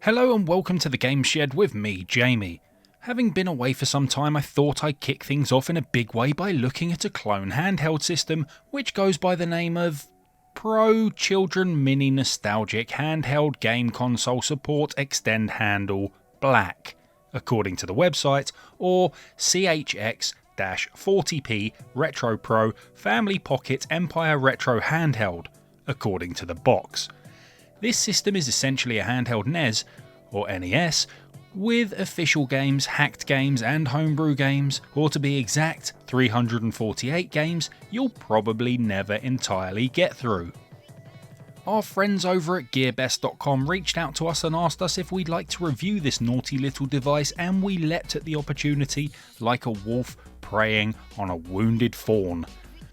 Hello and welcome to the Game Shed with me, Jamie. Having been away for some time, I thought I'd kick things off in a big way by looking at a clone handheld system which goes by the name of Pro Children Mini Nostalgic Handheld Game Console Support Extend Handle Black, according to the website, or CHX-40P Retro Pro Family Pocket Empire Retro Handheld, according to the box. This system is essentially a handheld NES, or NES, with official games, hacked games and homebrew games, or to be exact, 348 games you'll probably never entirely get through. Our friends over at GearBest.com reached out to us and asked us if we'd like to review this naughty little device, and we leapt at the opportunity like a wolf preying on a wounded fawn.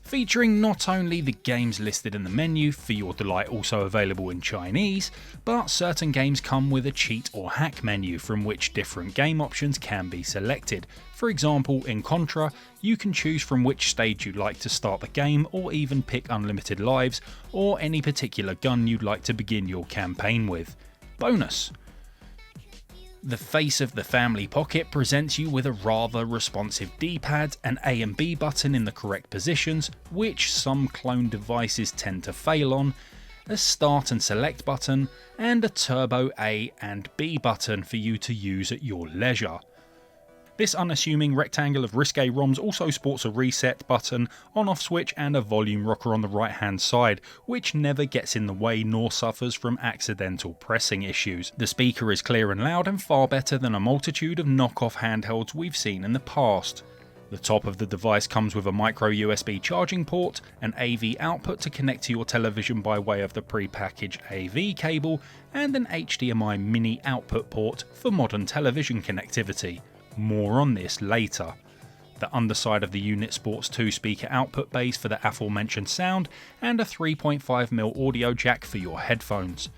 Featuring not only the games listed in the menu, for your delight also available in Chinese, but certain games come with a cheat or hack menu from which different game options can be selected. For example, in Contra, you can choose from which stage you'd like to start the game, or even pick unlimited lives, or any particular gun you'd like to begin your campaign with. Bonus! The face of the Family Pocket presents you with a rather responsive D-pad, an A and B button in the correct positions, which some clone devices tend to fail on, a start and select button, and a turbo A and B button for you to use at your leisure. This unassuming rectangle of risque ROMs also sports a reset button, on-off switch and a volume rocker on the right hand side, which never gets in the way nor suffers from accidental pressing issues. The speaker is clear and loud and far better than a multitude of knockoff handhelds we've seen in the past. The top of the device comes with a micro USB charging port, an AV output to connect to your television by way of the pre-packaged AV cable, and an HDMI mini output port for modern television connectivity. More on this later. The underside of the unit sports 2 speaker output bays for the aforementioned sound and a 3.5mm audio jack for your headphones.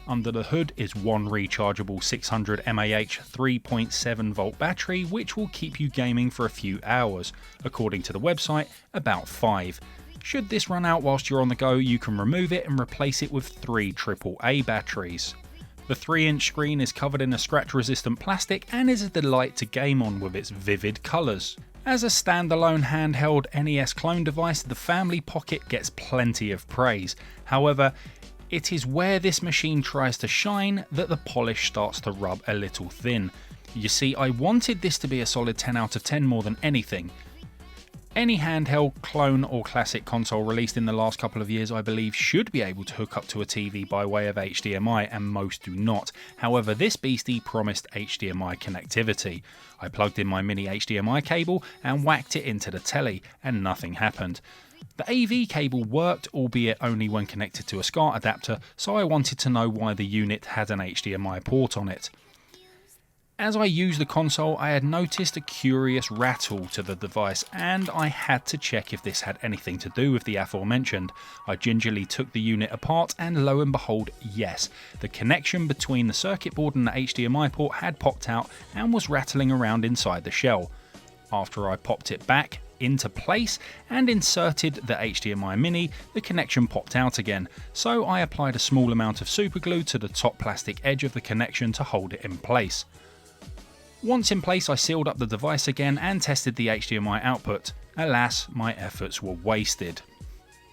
Under the hood is one rechargeable 600 mAh 3.7V battery which will keep you gaming for a few hours, according to the website about 5. Should this run out whilst you're on the go, you can remove it and replace it with 3 AAA batteries. The 3-inch screen is covered in a scratch-resistant plastic and is a delight to game on with its vivid colours. As a standalone handheld NES clone device, the Family Pocket gets plenty of praise. However, it is where this machine tries to shine that the polish starts to rub a little thin. You see, I wanted this to be a solid 10 out of 10 more than anything. Any handheld, clone or classic console released in the last couple of years I believe should be able to hook up to a TV by way of HDMI, and most do not. However, this beastie promised HDMI connectivity. I plugged in my mini HDMI cable and whacked it into the telly, and nothing happened. The AV cable worked, albeit only when connected to a SCART adapter, so I wanted to know why the unit had an HDMI port on it. As I used the console, I had noticed a curious rattle to the device, and I had to check if this had anything to do with the aforementioned. I gingerly took the unit apart, and lo and behold, yes, the connection between the circuit board and the HDMI port had popped out and was rattling around inside the shell. After I popped it back into place and inserted the HDMI mini, the connection popped out again, so I applied a small amount of superglue to the top plastic edge of the connection to hold it in place. Once in place, I sealed up the device again and tested the HDMI output. Alas, my efforts were wasted.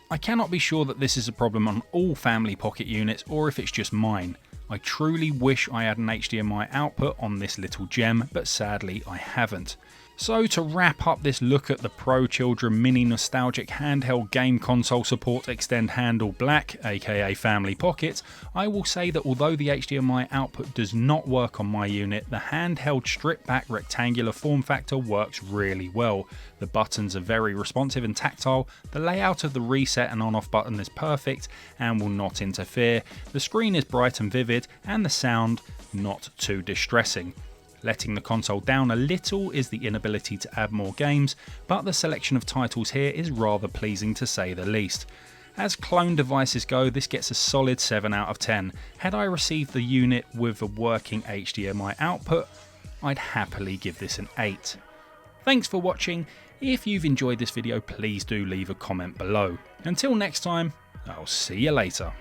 I cannot be sure that this is a problem on all Family Pocket units or if it's just mine. I truly wish I had an HDMI output on this little gem, but sadly I haven't. So to wrap up this look at the Pro Children Mini Nostalgic Handheld Game Console Support Extend Handle Black, aka Family Pocket, I will say that although the HDMI output does not work on my unit, the handheld stripped back rectangular form factor works really well. The buttons are very responsive and tactile, the layout of the reset and on-off button is perfect and will not interfere, the screen is bright and vivid, and the sound not too distressing. Letting the console down a little is the inability to add more games, but the selection of titles here is rather pleasing to say the least. As clone devices go, this gets a solid 7 out of 10. Had I received the unit with a working HDMI output, I'd happily give this an 8. Thanks for watching. If you've enjoyed this video, please do leave a comment below. Until next time, I'll see you later.